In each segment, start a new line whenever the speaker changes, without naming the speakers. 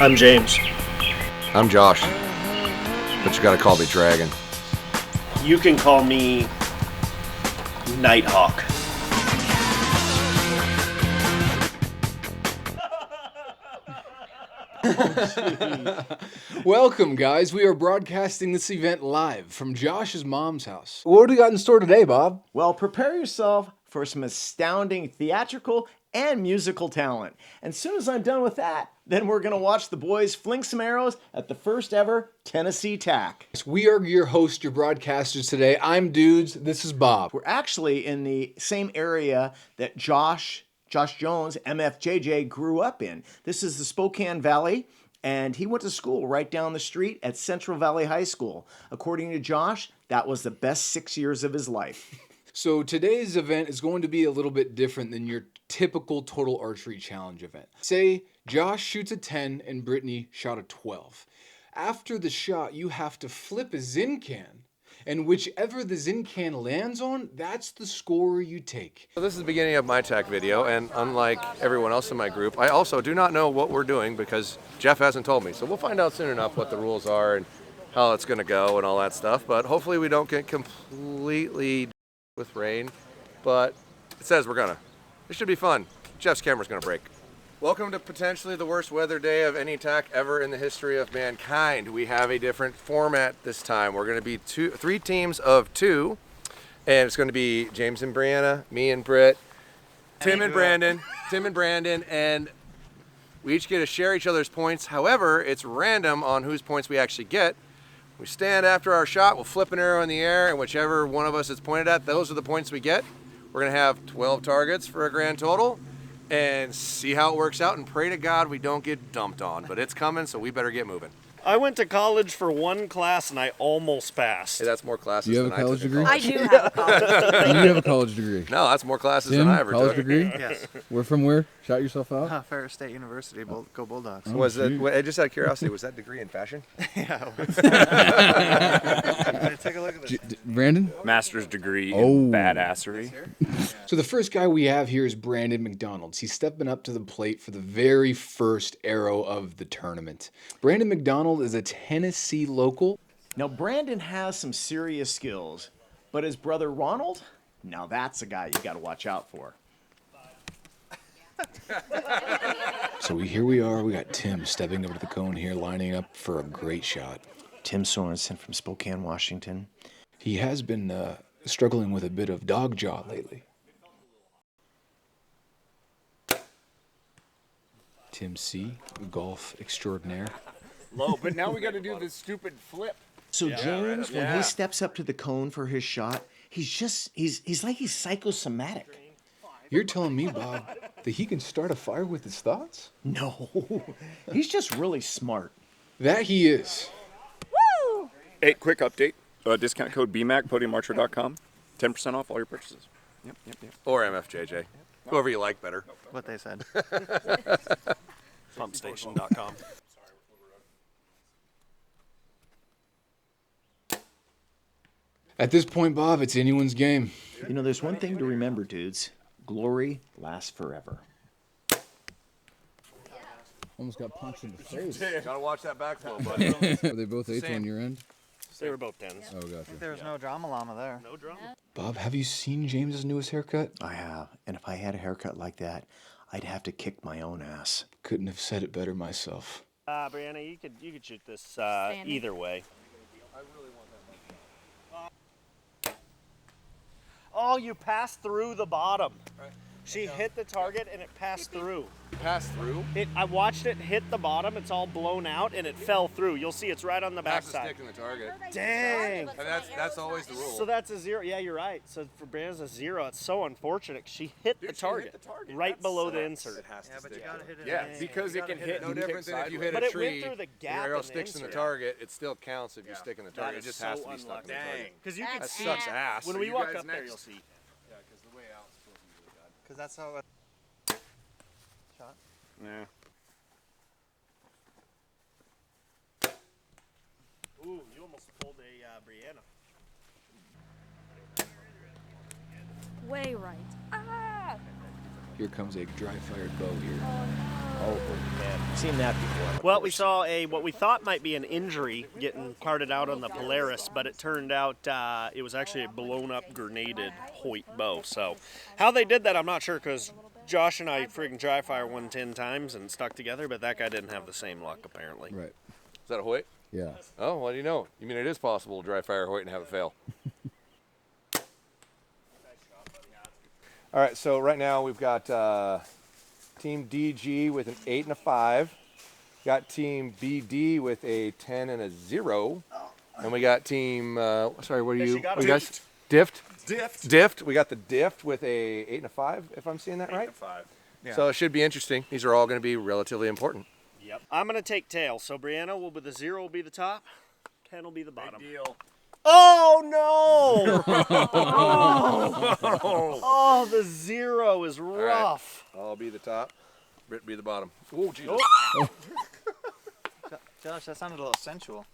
I'm James.
I'm Josh, but you gotta call me Dragon.
You can call me Nighthawk.
Welcome, guys. We are broadcasting this event live from Josh's mom's house. What do we got in store today, Bob?
Well, prepare yourself for some astounding theatrical and musical talent. And as soon as I'm done with that, then we're going to watch the boys fling some arrows at the first ever Tennessee TAC.
We are your hosts, your broadcasters today. I'm Dudes. This is Bob.
We're actually in the same area that Josh Jones, MFJJ, grew up in. This is the Spokane Valley, and he went to school right down the street at Central Valley High School. According to Josh, that was the best 6 years of his life.
So today's event is going to be a little bit different than your typical Total Archery Challenge event. Say Josh shoots a 10 and Brittany shot a 12. After the shot, you have to flip a ZYN can, and whichever the ZYN can lands on, that's the score you take.
So this is the beginning of my TAC video, and unlike everyone else in my group, I also do not know what we're doing because Jeff hasn't told me. So we'll find out soon enough what the rules are and how it's gonna go and all that stuff. But hopefully we don't get completely with rain, but it says we're gonna. It should be fun. Jeff's camera's gonna break. Welcome to potentially the worst weather day of any TAC ever in the history of mankind. We have a different format this time. We're gonna be three teams of two, and it's gonna be James and Brianna, me and Britt, Tim and Brandon, and we each get to share each other's points. However, it's random on whose points we actually get. We stand after our shot, we'll flip an arrow in the air, and whichever one of us is pointed at, those are the points we get. We're gonna have 12 targets for a grand total, and see how it works out, and pray to God we don't get dumped on, but it's coming, so we better get moving.
I went to college for one class and I almost passed.
Hey, that's more classes
Do you have
than
a college
I took
degree?
in
I
college.
do have a college degree.
You have a college degree.
No, that's more classes
Tim,
than I ever
college
took.
degree?
Yes.
Where from where? Shot yourself out?
Ferris State University. Go Bulldogs.
Oh,
Was it?
shoot.
Just out of curiosity, was that degree in fashion?
Yeah. Take a look at this.
Brandon?
Master's degree
Oh.
in badassery.
So the first guy we have here is Brandon McDonald. He's stepping up to the plate for the very first arrow of the tournament. Brandon McDonald is a Tennessee local.
Now, Brandon has some serious skills, but his brother Ronald, now that's a guy you got to watch out for.
So here we are. We got Tim stepping up to the cone here, lining up for a great shot.
Tim Sorensen from Spokane, Washington.
He has been struggling with a bit of dog jaw lately. Tim C., golf extraordinaire.
Low, but now we got to do this stupid flip.
So James, when he steps up to the cone for his shot, he's like he's psychosomatic.
You're telling me, Bob, that he can start a fire with his thoughts?
No, he's just really smart.
That he is.
Hey, quick update. Discount code BMAC, podiumarcher.com. 10% off all your purchases. Yep.
Or MFJJ. Whoever you like better.
What they said.
Pumpstation.com.
At this point, Bob, it's anyone's game.
You know, there's one thing to remember, dudes. Glory lasts forever.
Almost got punched in the face.
Gotta watch that backflow, buddy.
Are they both eights on your end?
They were both 10s.
Oh, gotcha.
There was no drama llama there.
No drama.
Bob, have you seen James's newest haircut?
I have, and if I had a haircut like that, I'd have to kick my own ass.
Couldn't have said it better myself.
Brianna, you could shoot this either way. Oh, you passed through the bottom. She hit the target and it passed through.
Pass through.
I watched it hit the bottom. It's all blown out and it fell through. You'll see it's right on the
Pass the
backside.
stick in the target.
Dang.
And that's always the rule.
So that's a 0. Yeah, you're right. So for Brianna's a 0. It's so unfortunate. She hit the target right below the insert.
It has to
But you
stick.
gotta hit it.
Yeah, because it can hit.
No
and kick
different than if you
sideways.
hit
But
a
it went
tree,
through the gap
your arrow
in the
sticks in the
insert.
target, it still counts if you stick in the target. It
is
just
so
has to be stuck in the
unlucky.
target.
Because you
That
can see
sucks ass.
when
So
we
you
walk
guys
up there,
next-
you'll see.
Yeah, because the way out is supposed to be really bad.
Because that's how it. Shot.
Yeah.
Ooh, you almost pulled a Brianna.
Way right. Ah!
Here comes a dry-fired bow here.
Oh
Oh, man. I've seen that before.
Well, we saw what we thought might be an injury getting carted out on the Polaris, but it turned out it was actually a blown-up grenaded Hoyt bow. So how they did that, I'm not sure, because Josh and I friggin' dry fire one 10 times and stuck together, but that guy didn't have the same luck, apparently.
Right.
Is that a Hoyt?
Yeah.
Oh, well, you know. You mean it is possible to dry fire a Hoyt and have it fail. All right, so right now we've got Team DG with an 8 and a 5. Got Team BD with a 10 and a 0. And we got Team, sorry, what are you?
got
We
it.
guys? Dift. Dift. We got the Dift with a 8 and a 5, if I'm seeing that right.
8 to 5.
Yeah.
So it should be interesting. These are all going to be relatively important.
Yep. I'm going to take tails. So Brianna will be the 0 will be the top. Ken will be the bottom.
Deal.
Oh, no! Oh, the 0 is rough.
I'll be the top. Britt be the bottom. Oh, Jesus.
Josh, that sounded a little sensual.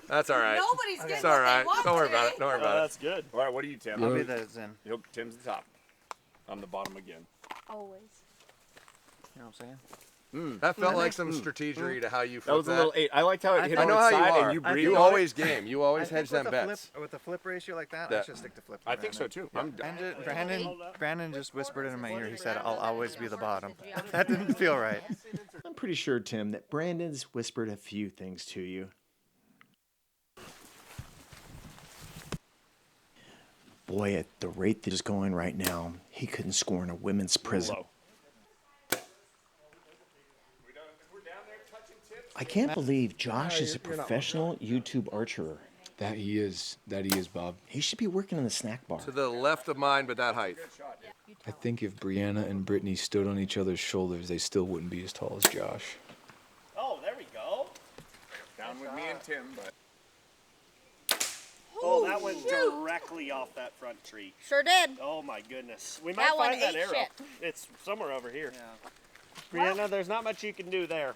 That's all right.
Nobody's getting
It's all right.
what they want
Don't worry about
today.
it. Don't worry
Oh,
about it.
that's good.
All right, what are you, Tim?
I'll be the Zen.
Tim's the top. I'm the bottom again.
Always.
You know what I'm saying?
That felt like some strategery to how you
That
flip
was a little 8. I liked how it hit
I
on
know
its
how you
side
are.
and you breathed
You
on
always game. You always
I
hedge
think
them
with a
bets.
with a flip ratio like that,
Yeah.
I should stick to flip.
I think so too. I'm
Brandon just whispered in my ear. He said, "I'll always be the bottom." That didn't feel right.
I'm pretty sure, Tim, that Brandon's whispered a few things to you. Boy, at the rate that is going right now, he couldn't score in a women's prison. I can't believe Josh is a professional YouTube archerer.
That he is, Bob.
He should be working in the snack bar.
To the left of mine, but that height.
I think if Brianna and Brittany stood on each other's shoulders, they still wouldn't be as tall as Josh.
Oh, there we go.
down with me and Tim, but
Oh, that went directly off that front tree.
Sure did.
Oh my goodness. We might
That one
find that
ate
arrow.
shit.
It's somewhere over here.
Yeah.
Brianna, there's not much you can do there.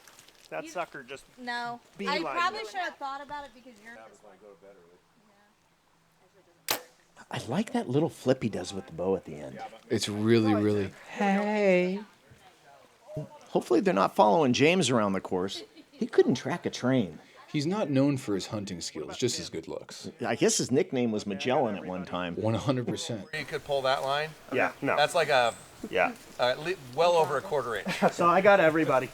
That sucker just
No. I
Beeline
probably
it.
should have thought about it because you're.
I like that little flip he does with the bow at the end.
It's really.
Hey. Hopefully they're not following James around the course. He couldn't track a train.
He's not known for his hunting skills, just his good looks.
I guess his nickname was Magellan at one time.
100%.
You could pull that line.
Yeah, no.
That's like a
Yeah.
well over a quarter inch.
So I got everybody.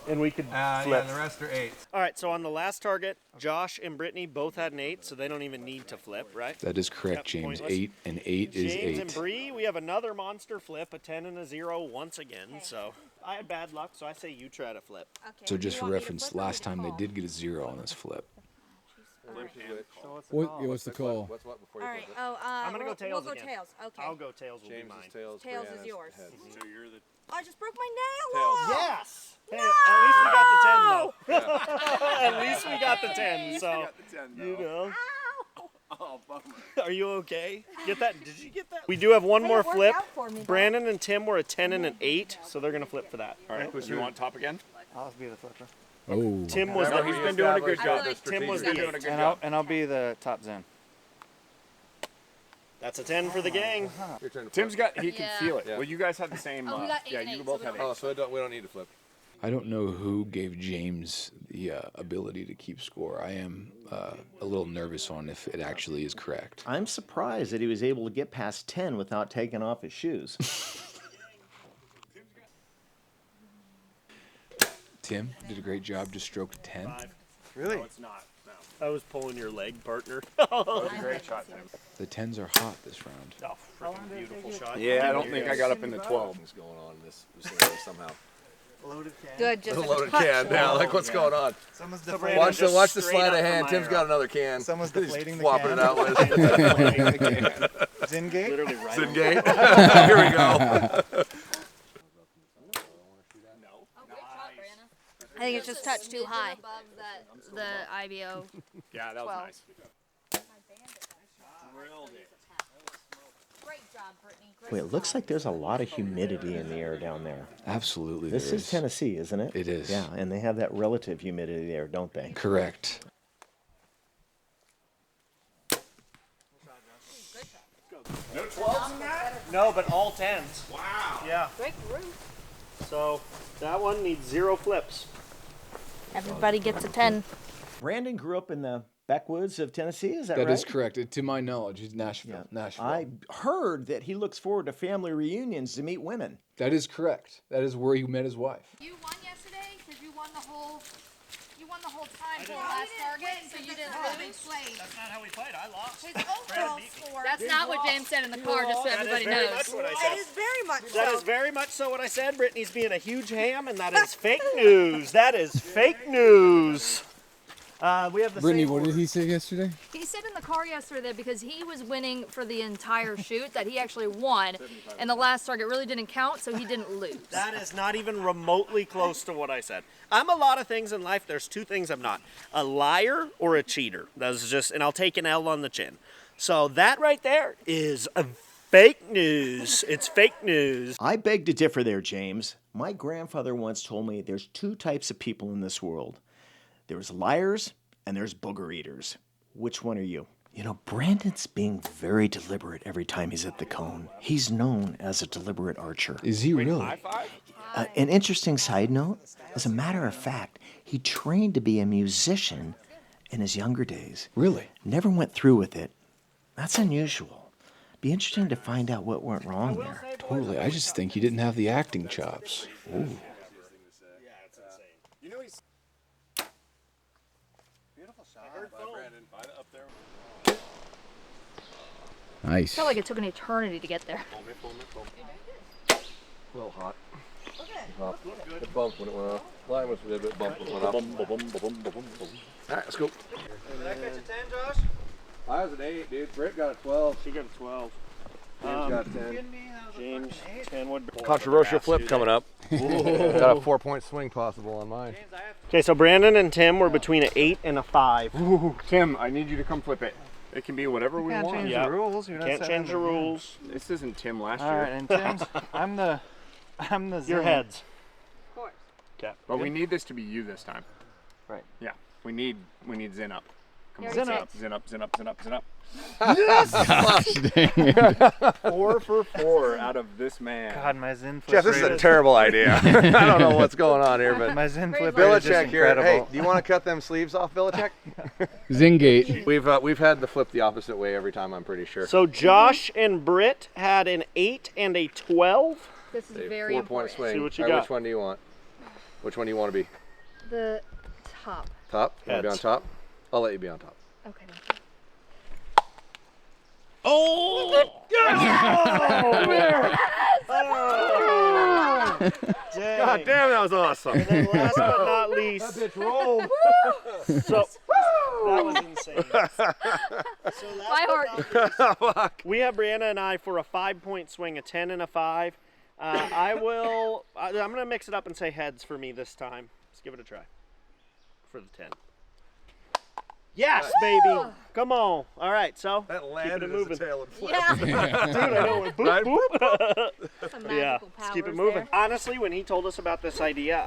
And we could
Yeah,
flip.
the rest are 8.
All right, so on the last target, Josh and Brittany both had an 8, so they don't even need to flip, right?
That is correct,
Yep,
James.
pointless.
8 and 8 is
James
8.
and Bree, we have another monster flip, a 10 and a 0 once again. So I had bad luck, so I say you try to flip.
Okay.
So
do
just
you
for
want me to
reference,
flip or
last
me to
time they
call?
did get a 0 on this flip.
What's the call?
What's what before
All
you
right.
flip it?
Oh,
I'm gonna go tails
We'll go
again.
tails. Okay.
I'll go tails will be
James
mine.
is tails.
Tails is
Brianna's
yours.
head.
so you're the
I just broke my nail
Tails.
off.
Yes! Hey, at least we got the 10 though. At least we got the 10, so,
got the 10 though.
you know.
Oh, bummer.
Are you okay? Get that? Did you get that? We do have one
Hey,
more
it worked
flip.
out for me, though.
Brandon and Tim were a 10 and an 8, so they're going to flip for that.
All right, so you want top again?
I'll be the flipper.
Oh.
Tim was
Remember,
the
he's been doing a good
I
job.
feel like
Tim was
He's been
the
doing a
8.
good
And
job.
I'll be the top Zen.
That's a 10 for the gang.
Your turn to flip.
Tim's got, he can
Yeah.
feel it.
Yeah.
Well, you guys had the same.
Oh, we got 8
yeah,
and
you
8,
both
so
have
we
8.
Oh, so we don't need to flip.
I don't know who gave James the ability to keep score. I am a little nervous on if it actually is correct.
I'm surprised that he was able to get past 10 without taking off his shoes.
Tim did a great job, just stroked 10.
Really?
It's not. No. I was pulling your leg, partner.
Great shot, Tim.
The 10s are hot this round.
Oh, freaking beautiful shot.
Yeah, I don't think I got up in the 12.
Something's going on in this scenario somehow.
Good. Just
A
a
loaded
touch
can. Yeah,
low.
like what's going on?
Someone's
So
deflating.
Brandon,
Watch the
just
sleight
straight
of
up
hand.
the
Tim's
Myra.
got another can.
Someone's
He's
deflating the
flopping
can.
it out with.
Zingate?
Literally right.
Zingate. Here we go.
I think it's just touched too high. Above the IBO.
Yeah, that was
12.
nice.
Great job, Brittany.
Wait, it looks like there's a lot of humidity in the air down there.
Absolutely.
This
there
is Tennessee, isn't it?
It is.
Yeah, and they have that relative humidity there, don't they?
Correct.
No, but all 10s. Wow. Yeah.
Great group.
So that one needs 0 flips.
Everybody gets a 10.
Brandon grew up in the backwoods of Tennessee, is that right?
That is correct. To my knowledge, he's Nashville. Nashville.
I heard that he looks forward to family reunions to meet women.
That is correct. That is where he met his wife.
You won yesterday because you won the whole time for the last target, so you didn't lose.
That's not how we played. I lost.
His overall score.
That's not what James said in the car, just so everybody knows.
That's what I said.
It is very much so.
That is very much so what I said. Brittany's being a huge ham, and that is fake news. That is fake news. We have the
Brittany,
same
what did
order.
he say yesterday?
He said in the car yesterday because he was winning for the entire shoot that he actually won, and the last target really didn't count, so he didn't lose.
That is not even remotely close to what I said. I'm a lot of things in life. There's 2 things I'm not: a liar or a cheater. That's just, and I'll take an L on the chin. So that right there is a fake news. It's fake news.
I beg to differ there, James. My grandfather once told me there's 2 types of people in this world. There's liars and there's booger eaters. Which one are you? You know, Brandon's being very deliberate every time he's at the cone. He's known as a deliberate archer.
Is he really?
An interesting side note, as a matter of fact, he trained to be a musician in his younger days.
Really?
Never went through with it. That's unusual. Be interesting to find out what went wrong there.
Totally. I just think he didn't have the acting chops. Ooh.
Nice.
Felt like it took an eternity to get there.
A little hot. It bumped when it went off. Line was a bit bumped when it went off. All right, let's go.
Did I catch a 10, Josh?
I was an 8, dude. Britt got a 12.
She got a 12.
James got a 10.
James, 10 would be.
Controversial flip coming up. Got a 4-point swing possible on mine.
Okay, so Brandon and Tim were between an 8 and a 5.
Ooh, Tim, I need you to come flip it. It can be whatever we
Can't
want.
change
Yep.
the rules. You're not
Can't
setting
change the rules.
This isn't Tim last
All
year.
right, and Tim's. I'm the
Your
ZYN.
heads.
But we need this to be you this time.
Right.
Yeah. We need ZYN up. Come on.
Zin
up.
ZYN up, ZYN up, ZYN up, ZYN up.
Gosh dang it.
4 for 4 out of this man.
God, my ZYN flip
Jeff, this is
rate
a terrible idea. I don't know what's going on here, but
My ZYN flip rate is just
Belichick here.
incredible.
Hey, do you want to cut them sleeves off, Belichick?
Zingate.
We've had the flip the opposite way every time. I'm pretty sure.
So Josh and Britt had an 8 and a 12.
This is
Say
very
4-point
important.
swing.
See what you
All right,
got.
which one do you want? Which one do you want to be?
The top.
Top? You want to be on
Heads.
top? I'll let you be on top.
Okay.
Oh!
God damn, that was awesome.
And then last but not least,
Bitch rolled.
so that was insane. So
My heart.
we have Brianna and I for a 5-point swing, a 10 and a 5. I'm going to mix it up and say heads for me this time. Let's give it a try for the 10. Yes, baby. Come on. All right, so
That
keep
landed
it
as a
moving.
tail and flip.
Yeah.
Dude, I know. It boop,
Right?
boop.
Some
Yeah,
magical
let's keep it
powers
moving.
there.
Honestly, when he told us about this idea,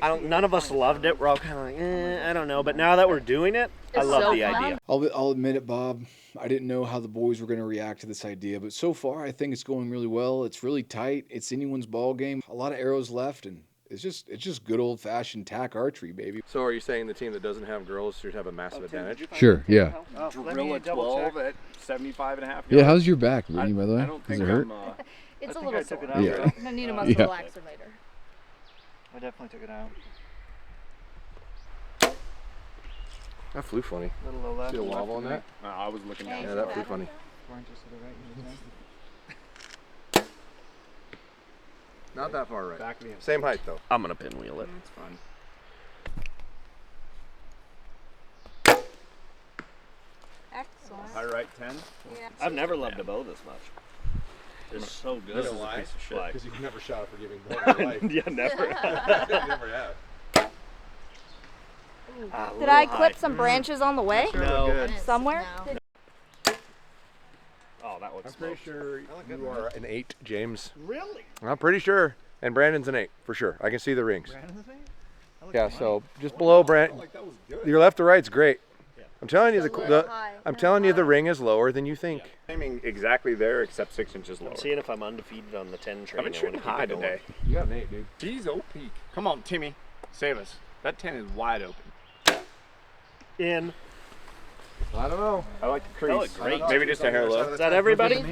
none of us loved it. We're all kind of like, I don't know. But now that we're doing it, I
It's
love
so
the
fun.
idea.
I'll admit it, Bob. I didn't know how the boys were going to react to this idea, but so far I think it's going really well. It's really tight. It's anyone's ball game. A lot of arrows left, and it's just good old-fashioned TAC archery, baby.
So are you saying the team that doesn't have girls should have a massive advantage?
Sure, yeah.
Drill a 12 at 75 and a half
Yeah,
yards.
how's your back, Brittany, by the way?
I don't
Does
think
it hurt?
It's a
think
little
I took
sore.
it out.
Yeah.
I'm gonna need a muscle
Yeah.
relaxer later.
I definitely took it out.
That flew funny.
A little low left.
See the wobble on that?
I was looking down.
Yeah, that flew funny.
Going just to the right.
Not that far right.
Back of the head.
Same height though.
I'm going to pinwheel it.
It's fun.
Excellent.
High right 10.
I've never loved a bow this much. It's so good.
You know why?
Piece of shit.
Because you've never shot a forgiving bow in your life.
Yeah, never.
Never have.
Did I clip some branches on the way?
No.
Good.
Somewhere? No.
Oh, that looks
I'm pretty sure you are an 8, James.
Really?
I'm pretty sure. And Brandon's an 8, for sure. I can see the rings.
Brandon's me?
Yeah, so just below Brandon. Your left to right's great. I'm telling you, I'm telling you, the
high.
ring is lower than you think.
Aiming exactly there, except 6 inches lower.
I'm seeing if I'm undefeated on the 10 train.
I've been shooting high today.
You got an 8, dude.
Jeez, OP. Come on, Timmy. Save us. That 10 is wide open.
In.
I don't know.
I like the crease.
That looked great.
Maybe just a hair low.
Is that everybody?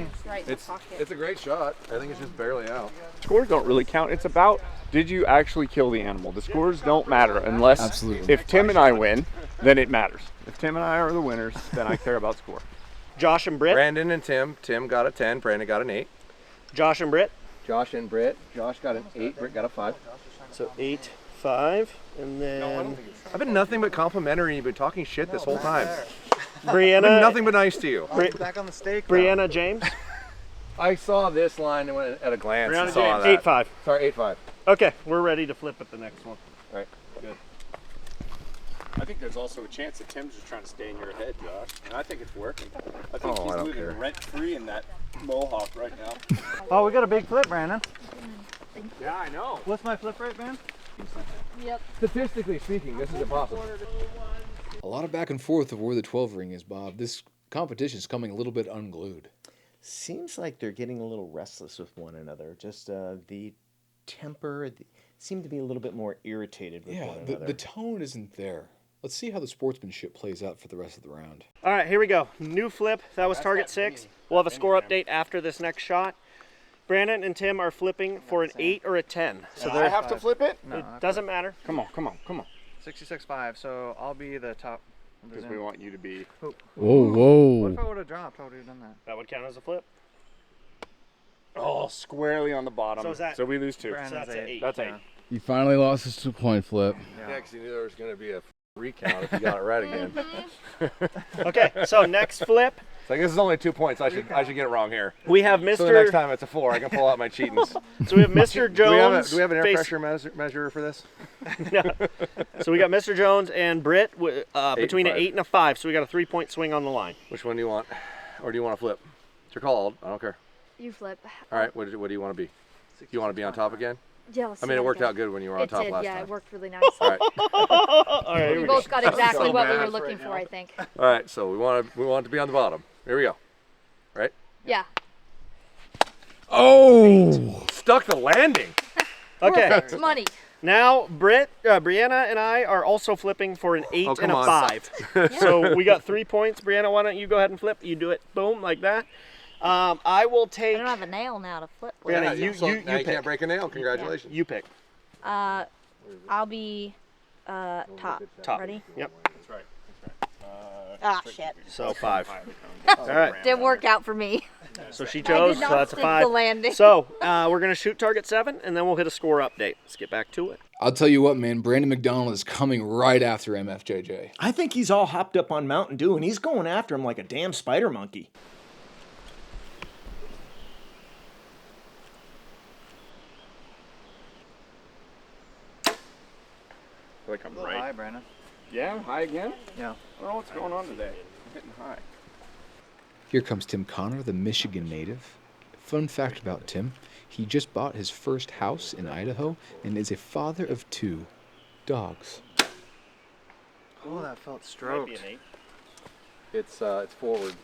It's a great shot. I think it's just barely out.
Scores don't really count. It's about, did you actually kill the animal? The scores don't matter unless,
Absolutely.
if Tim and I win, then it matters. If Tim and I are the winners, then I care about score.
Josh and Britt.
Brandon and Tim. Tim got a 10. Brandon got an 8.
Josh and Britt.
Josh and Britt. Josh got an 8. Britt got a 5.
So 8, 5, and then
I've been nothing but complimentary. You've been talking shit this whole time. I've been
Brianna.
nothing but nice to you.
Back on the steak.
Brianna James.
I saw this line and went at a glance and
Brianna
saw
James.
that.
8-5.
Sorry, 8-5.
Okay, we're ready to flip at the next one.
All right, good.
I think there's also a chance that Tim's just trying to stay in your head, Josh. And I think it's working. I think
Oh, I
he's
don't
living
care.
rent-free in that mohawk right now.
Oh, we got a big flip, Brandon.
Yeah, I know.
What's my flip rate, man?
Yep.
Statistically speaking, this is impossible.
A lot of back and forth of where the 12 ring is, Bob. This competition is coming a little bit unglued.
Seems like they're getting a little restless with one another. Just the temper seem to be a little bit more irritated with one another.
The tone isn't there. Let's see how the sportsmanship plays out for the rest of the round.
All right, here we go. New flip. That was target 6. We'll have a score update after this next shot. Brandon and Tim are flipping for an 8 or a 10. So
I have to flip it?
it doesn't matter.
Come on, come on, come on.
66.5, so I'll be the top.
Because we want you to be...
Whoa,
What if
whoa.
I would have dropped? I would have done that.
That would count as a flip.
Oh, squarely on the bottom.
So is that-
So we lose 2.
Brandon's
So that's an 8.
That's 8.
Yeah.
You finally lost this 2-point flip.
Yeah, because you knew there was going to be a recount if you got it right again.
Okay, so next flip,
It's like, this is only 2 points. I should get it wrong here.
we have Mr.
So the next time it's a 4. I can pull out my cheatings.
So we have Mr. Jones.
Do we have an air
face-
pressure measurer for this?
So we got Mr. Jones and Britt between an
5.
8 and a 5. So we got a 3-point swing on the line.
Which one do you want? Or do you want to flip? It's your call. I don't care.
You flip.
All right, what do you want to be? You want to be on top again?
Yeah, let's
I
see
mean, it
how
worked
goes.
out good when you were on
It
top
did,
last
yeah,
time.
it worked really nice.
All right.
All right, here
We
we
both
go.
got exactly
so
what we were
bad
looking
right
for,
now.
I think.
All right, so we want it to be on the bottom. Here we go. Right?
Yeah.
Oh!
Stuck the landing.
Okay,
Perfect. Money.
now Brianna and I are also flipping for an 8
Oh,
and
come
a
on.
5. So we got 3 points. Brianna, why don't you go ahead and flip? You do it, boom, like that. I will
I
take.
don't have a nail now to flip with.
Brianna,
Yeah,
you
so now you
pick.
can't break a nail. Congratulations.
You pick.
I'll be top.
Top.
Ready?
Yep.
That's right.
Ah, shit.
So 5. All right.
Didn't work out for me.
So she
I
chose.
did
So
not
that's a
stick
5.
the landing.
So we're gonna shoot target 7, and then we'll hit a score update. Let's get back to it.
I'll tell you what, man. Brandon McDonald is coming right after MFJJ.
I think he's all hopped up on Mountain Dew, and he's going after him like a damn spider monkey.
I feel like I'm
Hi,
right.
Brandon.
Yeah, high again?
Yeah.
I don't know what's going on today. I'm hitting high.
Here comes Tim Connor, the Michigan native. Fun fact about Tim, he just bought his first house in Idaho and is a father of 2 dogs.
Oh, that felt stroked.
It's forward.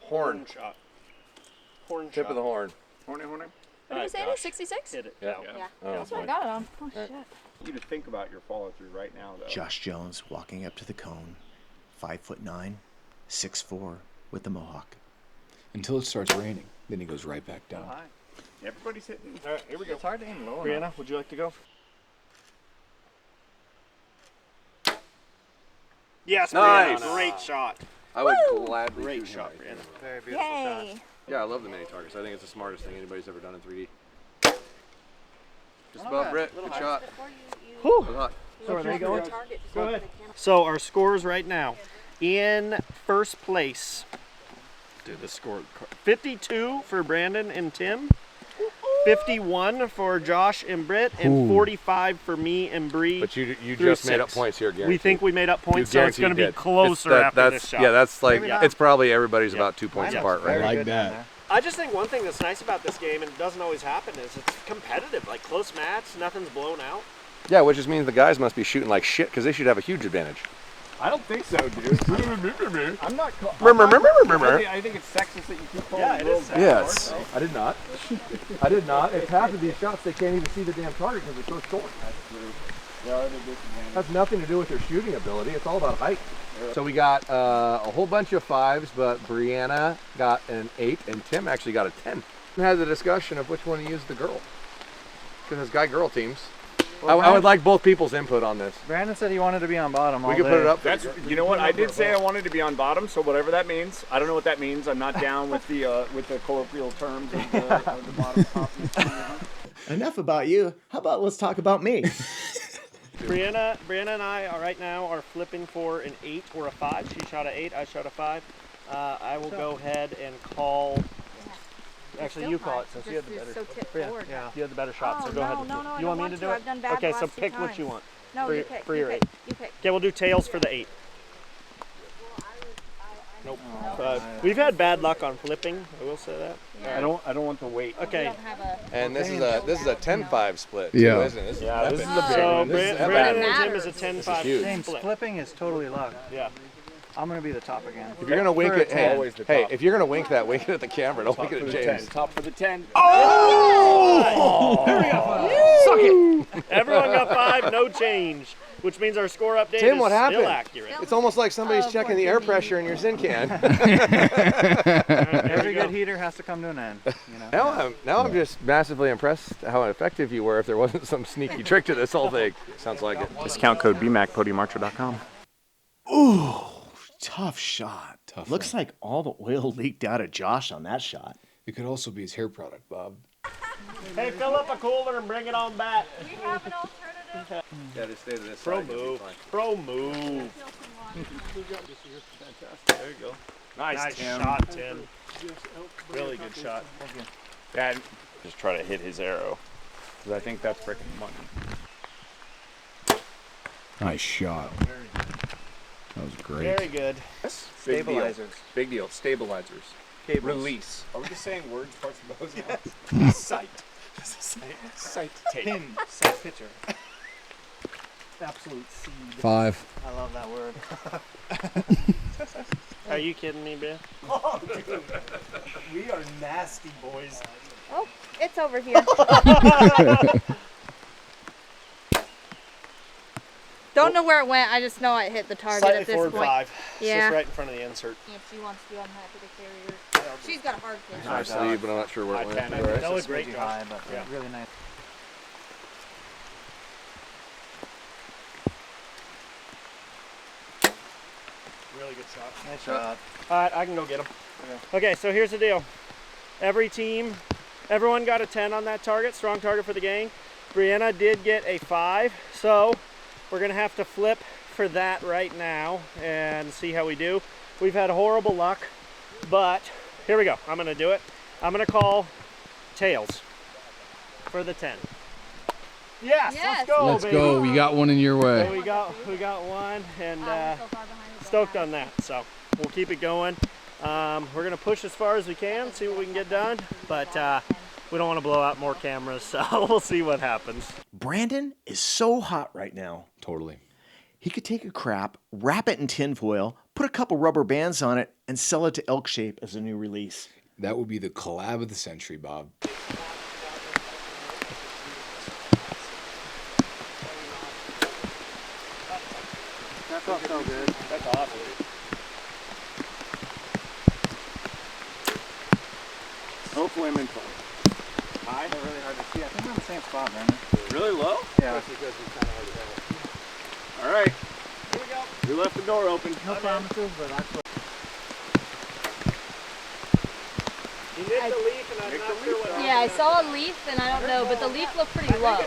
Horn.
shot. Horn
Tip of the horn.
Horny, horny.
What did you say? 66?
Hit it.
Yeah.
Yeah.
Oh,
That's what I got it on. Oh, shit.
You need to think about your follow through right now, though.
Josh Jones walking up to the cone, 5'9", 6'4", with the mohawk.
Until it starts raining, then he goes right back down.
Hi.
Everybody's hitting.
All right, here we go.
It's hard to aim low enough.
Brianna, would you like to go? Yes,
Nice.
Brianna. Great shot.
I would gladly
Great
shoot
shot,
mine.
Brianna.
Very beautiful
Yay.
shot.
Yeah, I love the mini targets. I think it's the smartest thing anybody's ever done in 3D. Just
Not
above
bad.
Britt.
Little
Good
high.
shot.
Whew.
Good hot.
So are they going?
Go
ahead. So our scores right now. In first place, dude, the score 52 for Brandon and Tim, 51 for Josh and Britt, and 45 for me and Bree.
But you
through
just made up
6.
points here, guaranteed.
We think we made up
You
points, so it's going to be
guaranteed did.
closer
It's
after this
that's,
shot.
Yeah, that's like,
Maybe not.
it's probably everybody's
Yeah.
about 2 points
Yeah.
apart right
Very
now.
Like
good
that.
down there.
I just think one thing that's nice about this game, and it doesn't always happen, is it's competitive. Like close match, nothing's blown out.
Yeah, which just means the guys must be shooting like shit because they should have a huge advantage.
I don't think so, dude. I'm not. I think it's sexist that you keep calling the girls.
Yes. I did not. I did not. If half of these shots they can't even see the damn target because they're so short.
That's true. They are the disadvantage.
Has nothing to do with their shooting ability. It's all about height. So we got a whole bunch of 5s, but Brianna got an 8 and Tim actually got a 10. We had the discussion of which one to use the girl. Because there's guy-girl teams. Well, I would like both people's input on this.
Brandon said he wanted to be on bottom.
We could put it up.
That's, you know what? I did say I wanted to be on bottom, so whatever that means. I don't know what that means. I'm not down with the colloquial terms of the bottom top.
Enough about you. How about let's talk about me?
Brianna and I are right now are flipping for an 8 or a 5. She shot an 8, I shot a 5. I will go ahead and call. Actually, you call it since you had the better.
Yeah.
You had the better shot, so go ahead.
No,
You want me to do it?
I've done bad
Okay,
the
so
last
pick
2
what you
times.
want.
No,
for
you
your,
pick.
for
You
your
pick.
8.
You pick.
Okay, we'll do tails for the 8. Nope. We've had bad luck on flipping. I will say that.
I don't want the weight.
Okay.
And this is a 10-5 split. Too,
Yeah.
isn't it? This is
Yeah, this is
epic.
the big
So
one. This is
Brandon
epic.
and Tim is a 10-5
huge.
James,
split.
flipping is totally luck.
Yeah.
I'm going to be the top again.
If you're gonna wink
For a
it,
10.
Always the
hey,
top.
if you're gonna wink that, wink it at the camera. Don't
Top
wink
for
it
the
at
10.
James.
Top for the 10.
Oh!
Suck it. Everyone got 5, no change, which means our score update
Tim,
is
what happened?
still accurate.
It's almost like somebody's checking the air pressure in your Zyn can.
Every good heater has to come to an end. You know?
Now I'm just massively impressed how effective you were. If there wasn't some sneaky trick to this whole thing, sounds like it.
Discount code BMAC, podiumarcher.com.
Ooh, tough shot.
Tough
Looks like all the oil leaked out of Josh on that shot.
It could also be his hair product, Bob.
Hey, fill up a cooler and bring it on back.
We have an alternative.
Yeah, just stay to this
Pro
side. you'll be
move.
fine.
Pro move.
There you go.
Nice shot, Tim. Really good shot.
Dad, just try to hit his arrow. Because I think that's freaking money.
Nice shot. That was great.
Very good.
Big deal.
Stabilizers.
Big deal. Stabilizers.
Cables.
Release. Are we just saying words, parts of those?
Sight.
Sight tape.
Pin. Sight picture. Absolute seed.
5.
I love that word.
Are you kidding me, Ben?
Oh, dude. We are nasty boys.
Oh, it's over here. Don't know where it went. I just know I hit the target
Slightly
at this
forward
point.
5. It's
Yeah.
just right in front of the insert.
If she wants to, I'm happy to carry her. She's got a hard case.
I sleeve, but I'm not sure where it went.
I
All right.
That was great,
Smidgy
Josh.
high, but
Yeah.
really nice.
Really good shot.
Nice shot.
All right, I can go get him. Okay, so here's the deal. Everyone got a 10 on that target, strong target for the gang. Brianna did get a 5, so we're gonna have to flip for that right now and see how we do. We've had horrible luck, but here we go. I'm gonna do it. I'm gonna call tails for the 10. Yes, let's go,
Let's
baby.
go. We got one in your
So
way.
we got one, and
So far behind is
stoked on that. So we'll keep it going. We're gonna push as far as we can, see what we can get done, but we don't want to blow out more cameras, so we'll see what happens.
Brandon is so hot right now.
Totally.
He could take a crap, wrap it in tinfoil, put a couple rubber bands on it, and sell it to Elk Shape as a new release.
That would be the collab of the century, Bob.
That felt so good.
That's awesome.
Hopefully I'm in front.
High? They're really hard to see. I think we're in the same spot, Brandon.
Really low?
Yeah.
All right.
Here we go.
You left the door open.
No promises, but that's what.
You nicked the leaf, and I'm not sure what happened.
Yeah, I saw a leaf, and I don't know, but the leaf looked pretty low.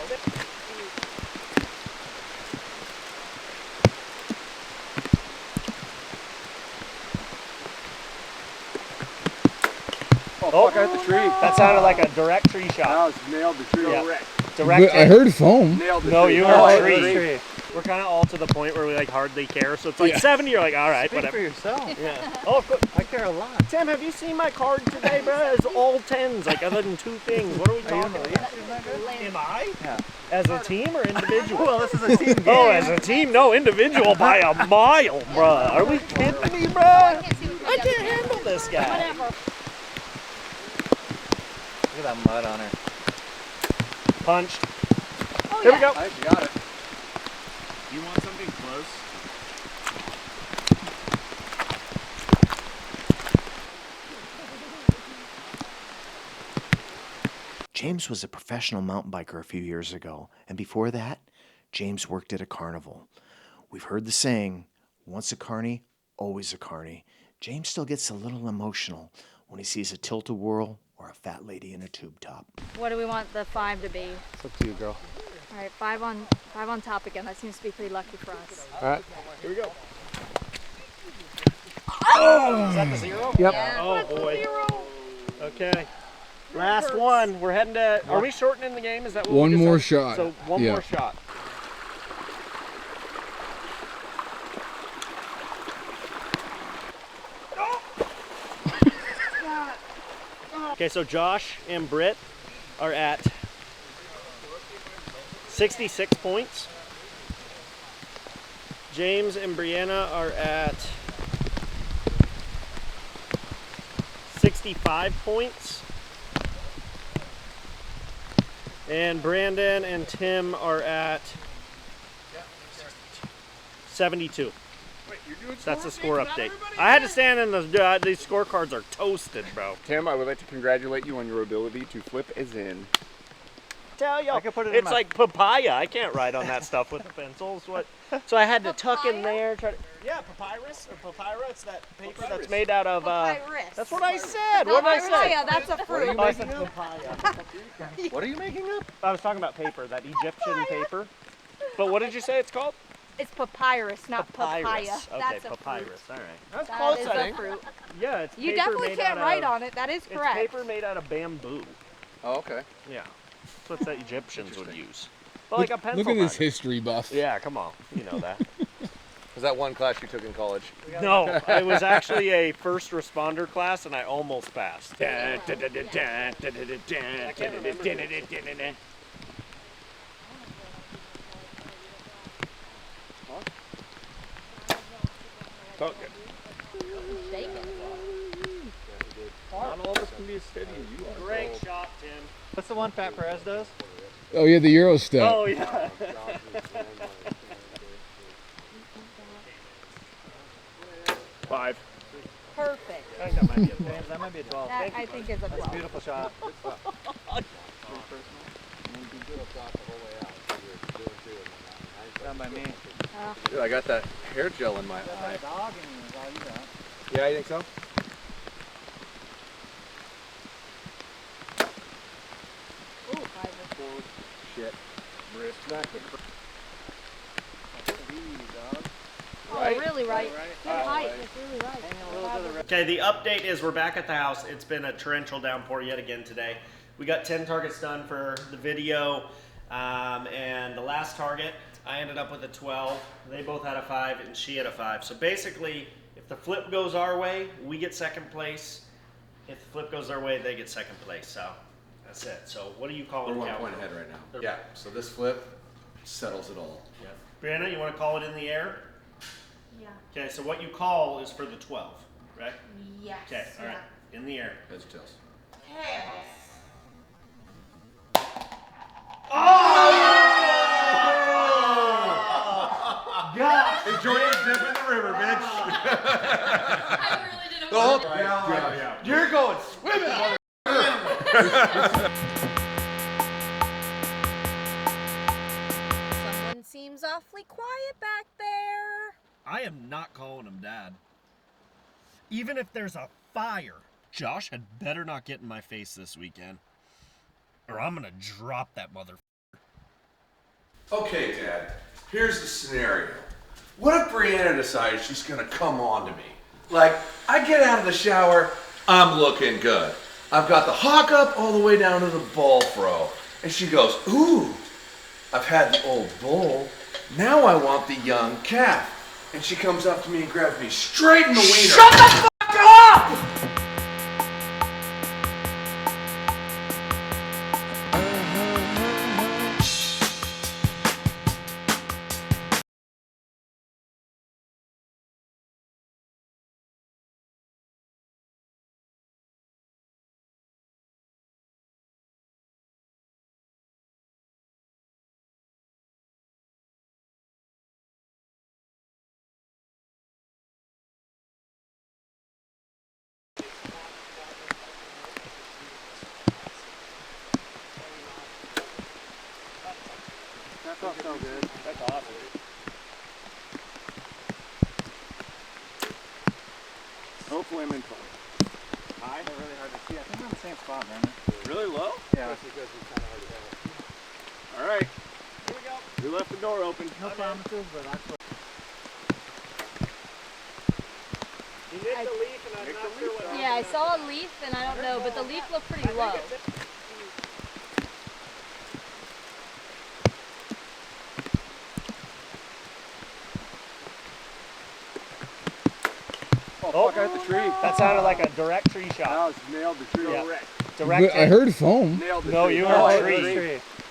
Oh, fuck, I hit the tree.
That sounded like a direct tree shot.
That was nailed the tree.
Yeah.
Correct.
Direct
I
hit.
heard foam.
Nailed the
No,
tree.
you
Oh,
were
I
a
hit the
tree. We're kind of all to the point where we like hardly care. So it's like 70. You're like, all right,
Speak
whatever.
for yourself.
Yeah. Oh, of course.
I care a lot.
Tim, have you seen my card today, bro? It's all 10s, like other than 2 things. What are we talking about? Am I?
Yeah.
As a team or individual?
Well, this is a team game.
Oh, as a team, no, individual by a mile, bruh. Are we kidding me, bruh? I can't handle this guy.
Whatever.
Look at that mud on her.
Punched.
Oh,
Here
yeah.
we go.
I got it.
You want something close?
James was a professional mountain biker a few years ago, and before that, James worked at a carnival. We've heard the saying, once a carny, always a carny. James still gets a little emotional when he sees a tilt-a-whirl or a fat lady in a tube top.
What do we want the 5 to be?
It's up to you, girl.
All right, 5 on top again. That seems to be pretty lucky for us.
All right.
Here we go. Oh! Is that the 0?
Yep.
Yeah,
Oh,
that's the
boy.
0.
Okay. Last one. We're heading to. Are we shortening the game? Is that what
One
we
more
decided?
shot.
So one
Yeah.
more shot. Okay, so Josh and Britt are at 66 points. James and Brianna are at 65 points. And Brandon and Tim are at 72. That's the score update. I had to stand in the, these scorecards are toasted, bro.
Tim, I would like to congratulate you on your ability to flip a ZYN.
Tell y'all,
I can put it in
it's
my-
like papaya. I can't write on that stuff with the pencils. What? So I had to tuck in there. Try to, yeah, papyrus or papyrus. It's that paper that's made out of.
Papyrus.
That's what I said.
No,
What did I say?
papaya, that's a fruit.
Oh, I said papaya.
What are you making up?
I was talking about paper, that Egyptian paper. But what did you say it's called?
It's papyrus, not papaya.
Papyrus. Okay,
That's a
papyrus.
fruit.
All right. That's
That
close,
is
I
a
think.
fruit.
Yeah, it's
You
paper
definitely
made
can't
out
write
of,
on it. That is
It's
correct.
paper made out of bamboo.
Oh, okay.
Yeah. That's what the Egyptians would use. But like a pencil.
Look at this
marker.
history buff.
Yeah, come on. You know that.
Was that one class you took in college?
No, it was actually a first responder class, and I almost passed.
Not all of us can be as steady as you are.
Great shot, Tim.
What's the one Fat Perez does?
Oh yeah, the Euro step.
Oh yeah.
Five.
Perfect.
I think that might be a 12.
James, that might be a 12.
That, I think is a
That's a
12.
beautiful shot. Done by me.
Dude, I got that hair gel in my eye. Yeah, you think so? Shit.
Oh, really right. Good height. It's really right.
Okay, the update is we're back at the house. It's been a torrential downpour yet again today. We got 10 targets done for the video, and the last target, I ended up with a 12. They both had a 5, and she had a 5. So basically, if the flip goes our way, we get second place. If the flip goes their way, they get second place. So that's it. So what are you
We're
calling?
1 point ahead right now. Yeah, so this flip settles it all.
Yeah. Brianna, you want to call it in the air?
Yeah.
Okay, so what you call is for the 12, right?
Yes.
Okay, all right. In the air.
Heads or tails?
God!
Enjoy the dip in the river, bitch.
I really didn't
The whole
Yeah.
You're going swimming,
Someone seems awfully quiet back there.
I am not calling him dad. Even if there's a fire, Josh had better not get in my face this weekend, or I'm gonna drop that mother.
Okay, Dad, here's the scenario. What if Brianna decides she's gonna come on to me? Like, I get out of the shower, I'm looking good. I've got the hawk up all the way down to the ball throw. And she goes, ooh, I've had the old bull, Now I want the young calf. And she comes up to me and grabs me straight in the wiener. Shut the fuck up!
That felt so good. That's awesome. Hopefully I'm in front. High? They're really hard to see. I think we're in the same spot, man. Really low? Yeah. All right. Here we go. We left the door open. No promises, but that's what.
You hit the leaf and I'm not sure what.
Yeah, I saw a leaf and I don't know, but the leaf looked pretty low.
Oh, fuck, I hit the tree.
That sounded like a direct tree shot.
That was nailed the tree.
Yeah.
Direct.
Direct
I heard foam.
Nailed the
No,
tree.
you
Oh,
were
I
a
hit the
tree.
tree.